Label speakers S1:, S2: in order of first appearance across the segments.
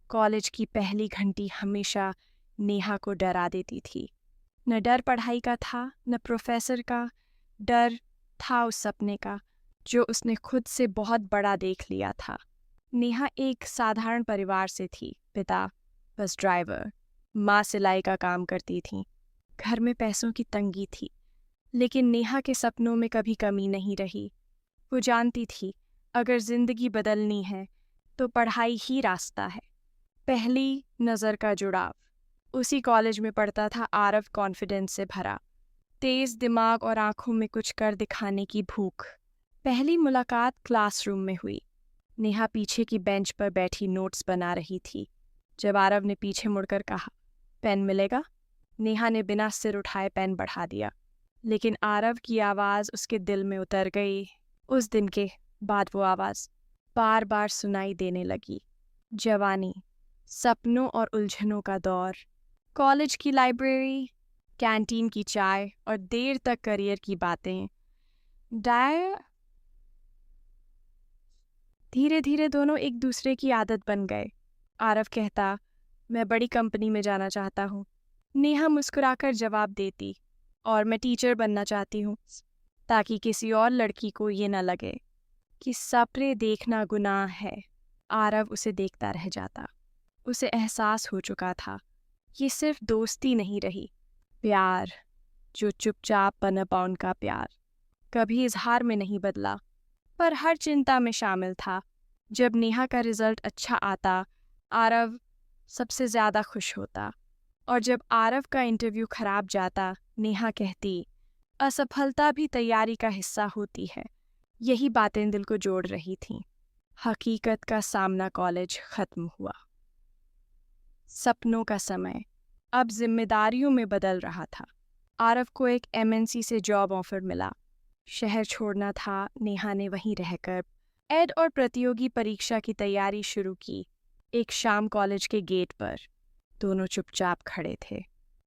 S1: College की पहली घंटी हमेशा नेहा को डरा देती थी। न डर पढ़ाई का था, न प्रोफेसर का। डर था उस सपने का जो उसने खुद से बहुत बड़ा देख लिया था। नेहा एक साधारण परिवार से थी। पिता बस ड्राइवर, माँ सिलाई का काम करती थी। घर में पैसों की तंगी थी, लेकिन नेहा के सपनों में कभी कमी नहीं रही। वो जानती थी अगर जिंदगी बदलनी है तो पढ़ाई ही रास्ता है। पहली नज़र का जुड़ाव। उसी कॉलेज में पढ़ता था आरव, कॉन्फिडेंस से भरा, तेज दिमाग और आंखों में कुछ कर दिखाने की भूख। पहली मुलाकात क्लासरूम में हुई। नेहा पीछे की बेंच पर बैठी नोट्स बना रही थी। जब आरव ने पीछे मुड़कर कहा, पेन मिलेगा, नेहा ने बिना सिर उठाए पेन बढ़ा दिया। लेकिन आरव की आवाज़ उसके दिल में उतर गई। उस दिन के बाद वो आवाज़ बार बार सुनाई देने लगी। जवानी, सपनों और उलझनों का दौर, कॉलेज की लाइब्रेरी, कैंटीन की चाय और देर तक करियर की बातें। धीरे धीरे दोनों एक दूसरे की आदत बन गए। आरव कहता, मैं बड़ी कंपनी में जाना चाहता हूँ। नेहा मुस्कुराकर जवाब देती, और मैं टीचर बनना चाहती हूँ, ताकि किसी और लड़की को ये न लगे कि सपने देखना गुनाह है। आरव उसे देखता रह जाता। उसे एहसास हो चुका था, ये सिर्फ दोस्ती नहीं रही, प्यार जो चुपचाप पनपाउन का प्यार, कभी इजहार में नहीं बदला, पर हर चिंता में शामिल था। जब नेहा का रिजल्ट अच्छा आता, आरव सबसे ज़्यादा खुश होता, और जब आरव का इंटरव्यू खराब जाता, नेहा कहती, असफलता भी तैयारी का हिस्सा होती है। यही बातें दिल को जोड़ रही थीं। हकीकत का सामना कॉलेज खत्म हुआ। सपनों का समय अब जिम्मेदारियों में बदल रहा था। आरव को एक एमएनसी से जॉब ऑफर मिला। शहर छोड़ना था। नेहा ने वहीं रहकर एड और प्रतियोगी परीक्षा की तैयारी शुरू की। एक शाम कॉलेज के गेट पर दोनों चुपचाप खड़े थे।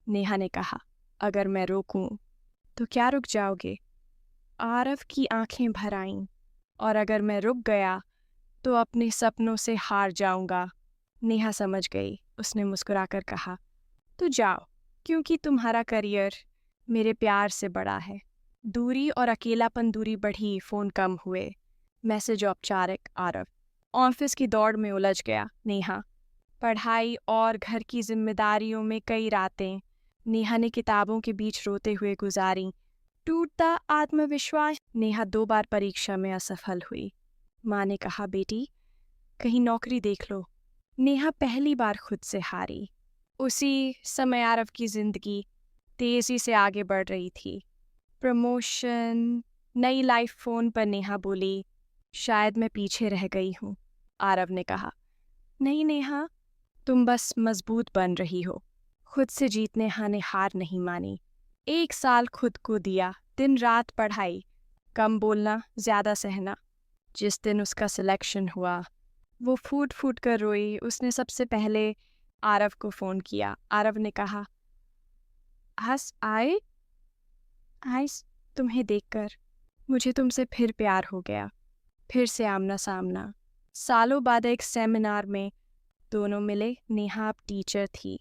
S1: नेहा ने कहा, अगर मैं रोकूं तो क्या रुक जाओगे? आरव की आंखें भर आईं, और अगर मैं रुक गया तो अपने सपनों से हार जाऊंगा। नेहा समझ गई। उसने मुस्कुराकर कहा, तो जाओ, क्योंकि तुम्हारा करियर मेरे प्यार से बड़ा है। दूरी और अकेलापन दूरी बढ़ी, फ़ोन कम हुए, मैसेज औपचारिक। आरव ऑफिस की दौड़ में उलझ गया। नेहा पढ़ाई और घर की जिम्मेदारियों में कई रातें नेहा ने किताबों के बीच रोते हुए गुजारी। टूटता आत्मविश्वास। नेहा 2 बार परीक्षा में असफल हुई। माँ ने कहा, बेटी कहीं नौकरी देख लो। नेहा पहली बार खुद से हारी। उसी समय आरव की जिंदगी तेजी से आगे बढ़ रही थी। प्रमोशन, नई लाइफ। फोन पर नेहा बोली, शायद मैं पीछे रह गई हूँ। आरव ने कहा, नहीं नेहा, तुम बस मजबूत बन रही हो। खुद से जीतने नेहा ने हार नहीं मानी। 1 साल खुद को दिया, दिन रात पढ़ाई, कम बोलना, ज्यादा सहना। जिस दिन उसका सिलेक्शन हुआ, वो फूट फूट कर रोई। उसने सबसे पहले आरव को फ़ोन किया। आरव ने कहा, हंस आए आइस तुम्हें देखकर मुझे तुमसे फिर प्यार हो गया। फिर से आमना सामना। सालों बाद एक सेमिनार में दोनों मिले। नेहा अब टीचर थी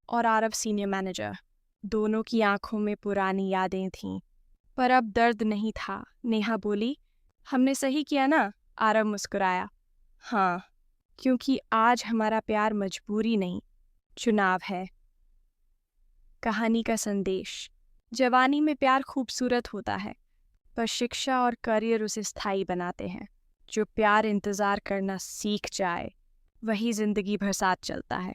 S1: और आरव सीनियर मैनेजर। दोनों की आंखों में पुरानी यादें थीं, पर अब दर्द नहीं था। नेहा बोली, हमने सही किया ना? आरव मुस्कुराया, हाँ, क्योंकि आज हमारा प्यार मजबूरी नहीं, चुनाव है। कहानी का संदेश। जवानी में प्यार खूबसूरत होता है, पर शिक्षा और करियर उसे स्थायी बनाते हैं। जो प्यार इंतज़ार करना सीख जाए, वही जिंदगी भर साथ चलता है।